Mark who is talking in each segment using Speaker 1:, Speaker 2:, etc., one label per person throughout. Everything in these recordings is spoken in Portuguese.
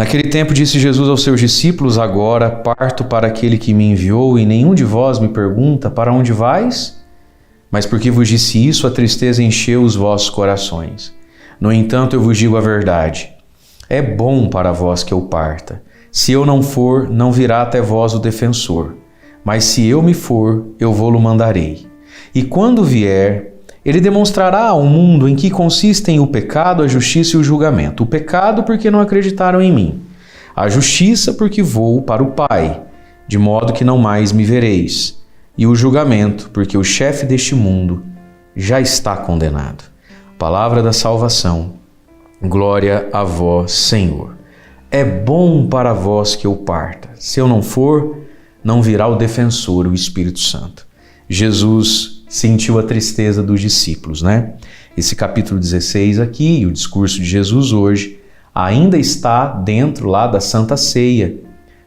Speaker 1: Naquele tempo disse Jesus aos seus discípulos: agora parto para aquele que me enviou, e nenhum de vós me pergunta: para onde vais? Mas porque vos disse isso, a tristeza encheu os vossos corações. No entanto, eu vos digo a verdade. É bom para vós que eu parta. Se eu não for, não virá até vós o defensor. Mas se eu me for, eu vou-lo mandarei. E quando vier, ele demonstrará ao mundo em que consistem o pecado, a justiça e o julgamento. O pecado porque não acreditaram em mim. A justiça porque vou para o Pai, de modo que não mais me vereis. E o julgamento porque o chefe deste mundo já está condenado. Palavra da salvação. Glória a vós, Senhor. É bom para vós que eu parta. Se eu não for, não virá o defensor, o Espírito Santo. Jesus sentiu a tristeza dos discípulos, né? Esse capítulo 16 aqui, o discurso de Jesus hoje, ainda está dentro lá da Santa Ceia,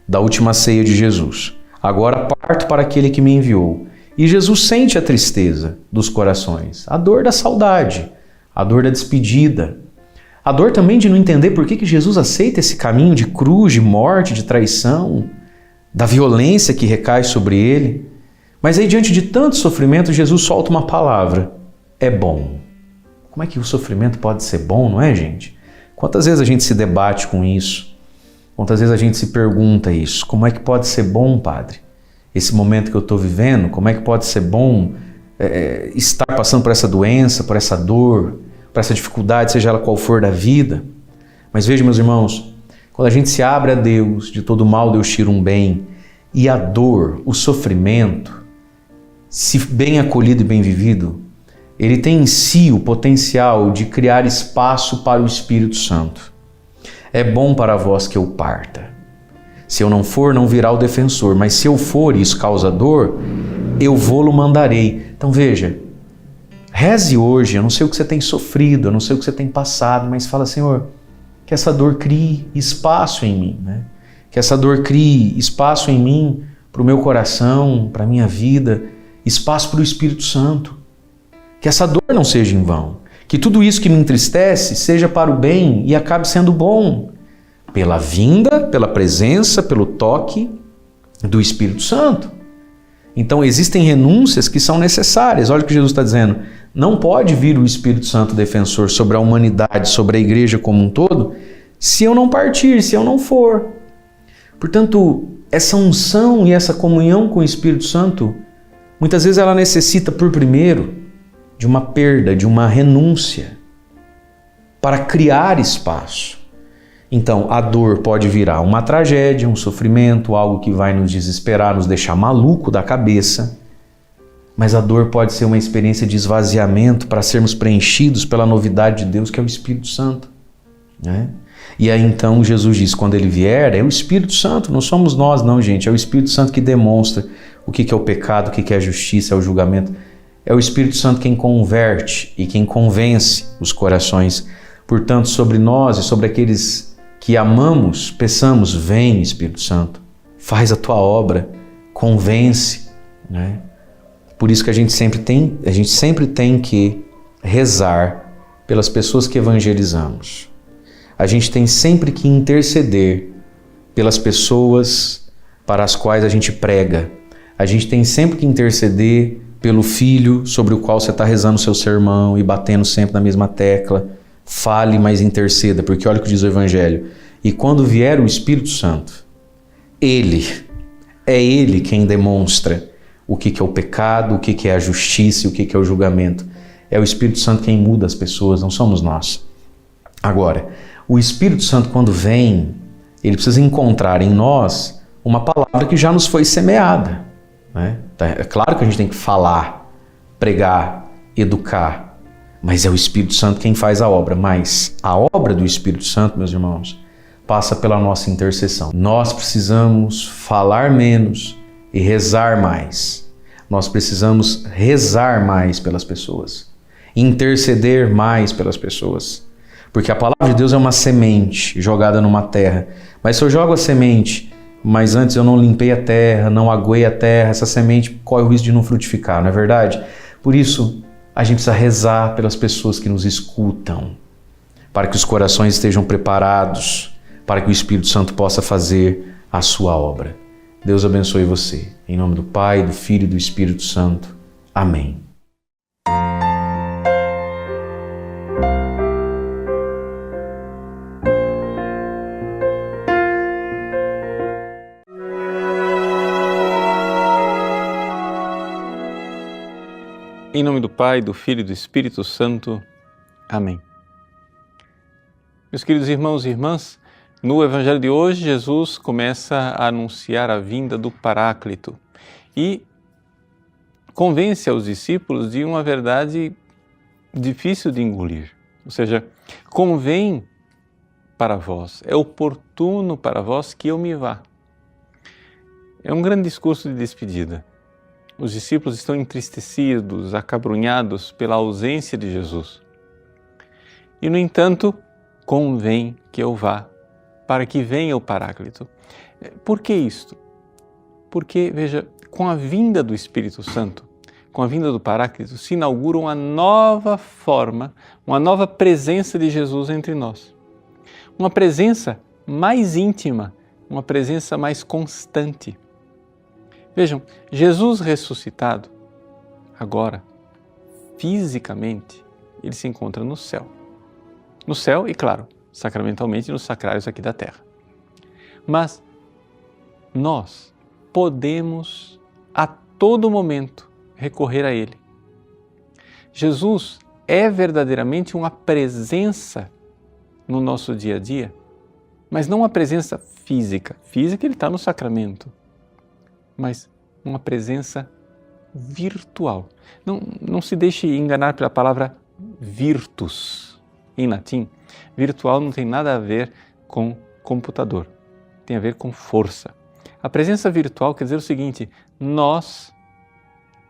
Speaker 1: da última ceia de Jesus. Agora parto para aquele que me enviou. E Jesus sente a tristeza dos corações, a dor da saudade, a dor da despedida, a dor também de não entender por que Jesus aceita esse caminho de cruz, de morte, de traição, da violência que recai sobre ele. Mas aí, diante de tanto sofrimento, Jesus solta uma palavra: é bom. Como é que o sofrimento pode ser bom, não é, gente? Quantas vezes a gente se debate com isso? Quantas vezes a gente se pergunta isso? Como é que pode ser bom, Padre? Esse momento que eu estou vivendo, como é que pode ser bom estar passando por essa doença, por essa dor, por essa dificuldade, seja ela qual for da vida? Mas veja, meus irmãos, quando a gente se abre a Deus, de todo mal Deus tira um bem, e a dor, o sofrimento, se bem acolhido e bem vivido, ele tem em si o potencial de criar espaço para o Espírito Santo. É bom para vós que eu parta. Se eu não for, não virá o defensor, mas se eu for e isso causa dor, eu vou-lo mandarei. Então veja, reze hoje, eu não sei o que você tem sofrido, eu não sei o que você tem passado, mas fala: Senhor, que essa dor crie espaço em mim, né? Que essa dor crie espaço em mim, para o meu coração, para a minha vida, espaço para o Espírito Santo. Que essa dor não seja em vão. Que tudo isso que me entristece seja para o bem e acabe sendo bom. Pela vinda, pela presença, pelo toque do Espírito Santo. Então existem renúncias que são necessárias. Olha o que Jesus está dizendo. Não pode vir o Espírito Santo defensor sobre a humanidade, sobre a igreja como um todo, se eu não partir, se eu não for. Portanto, essa unção e essa comunhão com o Espírito Santo, muitas vezes ela necessita, por primeiro, de uma perda, de uma renúncia, para criar espaço. Então, a dor pode virar uma tragédia, um sofrimento, algo que vai nos desesperar, nos deixar maluco da cabeça. Mas a dor pode ser uma experiência de esvaziamento para sermos preenchidos pela novidade de Deus, que é o Espírito Santo, né? E aí então Jesus diz, quando ele vier, é o Espírito Santo, não somos nós não, gente, é o Espírito Santo que demonstra o que é o pecado, o que é a justiça, é o julgamento. É o Espírito Santo quem converte e quem convence os corações. Portanto, sobre nós e sobre aqueles que amamos, peçamos: vem, Espírito Santo, faz a tua obra, convence, né? Por isso que a gente sempre tem que rezar pelas pessoas que evangelizamos. A gente tem sempre que interceder pelas pessoas para as quais a gente prega. A gente tem sempre que interceder pelo filho sobre o qual você está rezando o seu sermão e batendo sempre na mesma tecla. Fale, mas interceda, porque olha o que diz o Evangelho. E quando vier o Espírito Santo, é Ele quem demonstra o que é o pecado, o que é a justiça e o que é o julgamento. É o Espírito Santo quem muda as pessoas, não somos nós. Agora, o Espírito Santo, quando vem, ele precisa encontrar em nós uma palavra que já nos foi semeada, né? É claro que a gente tem que falar, pregar, educar, mas é o Espírito Santo quem faz a obra. Mas a obra do Espírito Santo, meus irmãos, passa pela nossa intercessão. Nós precisamos falar menos e rezar mais. Nós precisamos rezar mais pelas pessoas, interceder mais pelas pessoas. Porque a palavra de Deus é uma semente jogada numa terra. Mas se eu jogo a semente, mas antes eu não limpei a terra, não aguei a terra, essa semente corre o risco de não frutificar, não é verdade? Por isso, a gente precisa rezar pelas pessoas que nos escutam, para que os corações estejam preparados para que o Espírito Santo possa fazer a sua obra. Deus abençoe você. Em nome do Pai, do Filho e do Espírito Santo. Amém.
Speaker 2: Em nome do Pai, do Filho e do Espírito Santo. Amém. Meus queridos irmãos e irmãs, no Evangelho de hoje, Jesus começa a anunciar a vinda do Paráclito e convence aos discípulos de uma verdade difícil de engolir. Ou seja, convém para vós, é oportuno para vós que eu me vá. É um grande discurso de despedida. Os discípulos estão entristecidos, acabrunhados pela ausência de Jesus. E, no entanto, convém que eu vá, para que venha o Paráclito. Por que isto? Porque, veja, com a vinda do Espírito Santo, com a vinda do Paráclito, se inaugura uma nova forma, uma nova presença de Jesus entre nós. Uma presença mais íntima, uma presença mais constante. Vejam, Jesus ressuscitado, agora, fisicamente, ele se encontra no céu. No céu e, claro, sacramentalmente nos sacrários aqui da terra. Mas nós podemos a todo momento recorrer a Ele. Jesus é verdadeiramente uma presença no nosso dia a dia, mas não uma presença física. Física ele está no sacramento. Mas uma presença virtual. Não se deixe enganar pela palavra virtus, em latim. Virtual não tem nada a ver com computador, tem a ver com força. A presença virtual quer dizer o seguinte: nós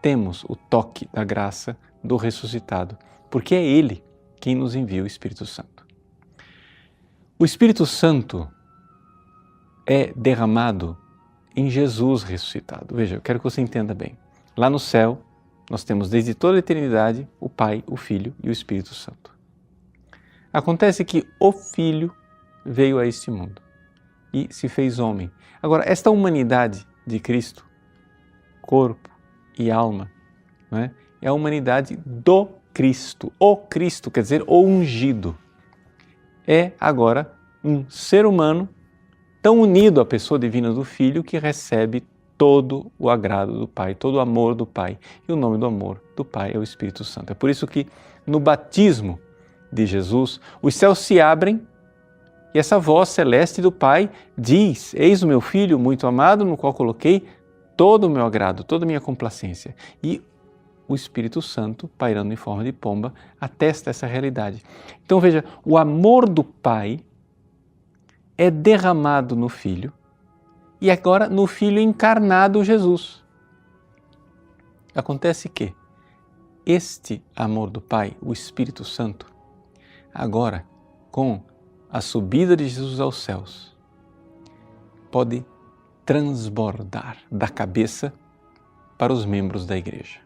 Speaker 2: temos o toque da graça do ressuscitado, porque é Ele quem nos envia o Espírito Santo. O Espírito Santo é derramado em Jesus ressuscitado. Veja, eu quero que você entenda bem. Lá no céu, nós temos desde toda a eternidade o Pai, o Filho e o Espírito Santo. Acontece que o Filho veio a este mundo e se fez homem. Agora, esta humanidade de Cristo, corpo e alma, não é? É a humanidade do Cristo. O Cristo, quer dizer, o ungido. É agora um ser humano tão unido à pessoa divina do Filho que recebe todo o agrado do Pai, todo o amor do Pai. E o nome do amor do Pai é o Espírito Santo. É por isso que no batismo de Jesus, os céus se abrem e essa voz celeste do Pai diz: eis o meu Filho muito amado, no qual coloquei todo o meu agrado, toda a minha complacência. E o Espírito Santo, pairando em forma de pomba, atesta essa realidade. Então veja, o amor do Pai é derramado no Filho e agora no Filho encarnado Jesus. Acontece que este amor do Pai, o Espírito Santo, agora com a subida de Jesus aos céus, pode transbordar da cabeça para os membros da Igreja.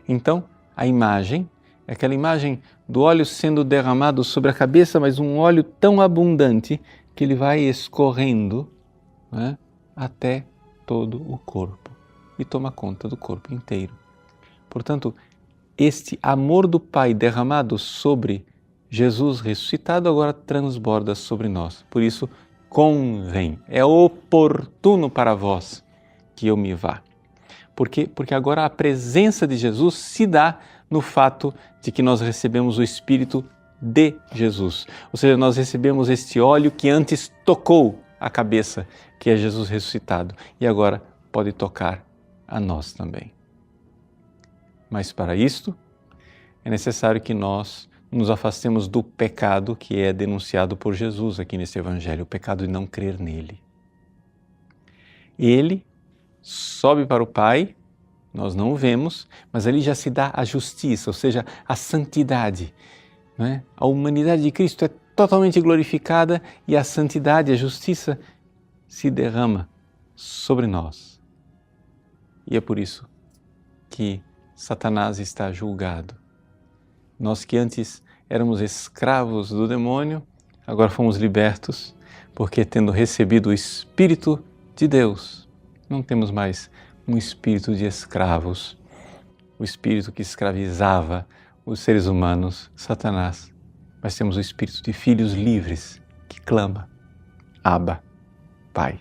Speaker 2: Então, a imagem é aquela imagem do óleo sendo derramado sobre a cabeça, mas um óleo tão abundante que ele vai escorrendo, né, até todo o corpo e toma conta do corpo inteiro. Portanto, este amor do Pai derramado sobre Jesus ressuscitado agora transborda sobre nós. Por isso, convém, é oportuno para vós que eu me vá. Por quê? Porque agora a presença de Jesus se dá no fato de que nós recebemos o Espírito de Jesus. Ou seja, nós recebemos este óleo que antes tocou a cabeça, que é Jesus ressuscitado, e agora pode tocar a nós também. Mas para isto, é necessário que nós nos afastemos do pecado que é denunciado por Jesus aqui nesse Evangelho, o pecado de não crer nele. Ele sobe para o Pai, nós não o vemos, mas ali já se dá a justiça, ou seja, a santidade. Não é? A humanidade de Cristo é totalmente glorificada e a santidade, a justiça se derrama sobre nós. E é por isso que Satanás está julgado. Nós que antes éramos escravos do demônio, agora fomos libertos porque tendo recebido o Espírito de Deus, não temos mais um espírito de escravos, o espírito que escravizava os seres humanos, Satanás, mas temos o espírito de filhos livres que clama, Abba, Pai.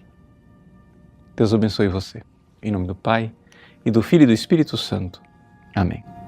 Speaker 2: Deus abençoe você. Em nome do Pai, e do Filho e do Espírito Santo. Amém.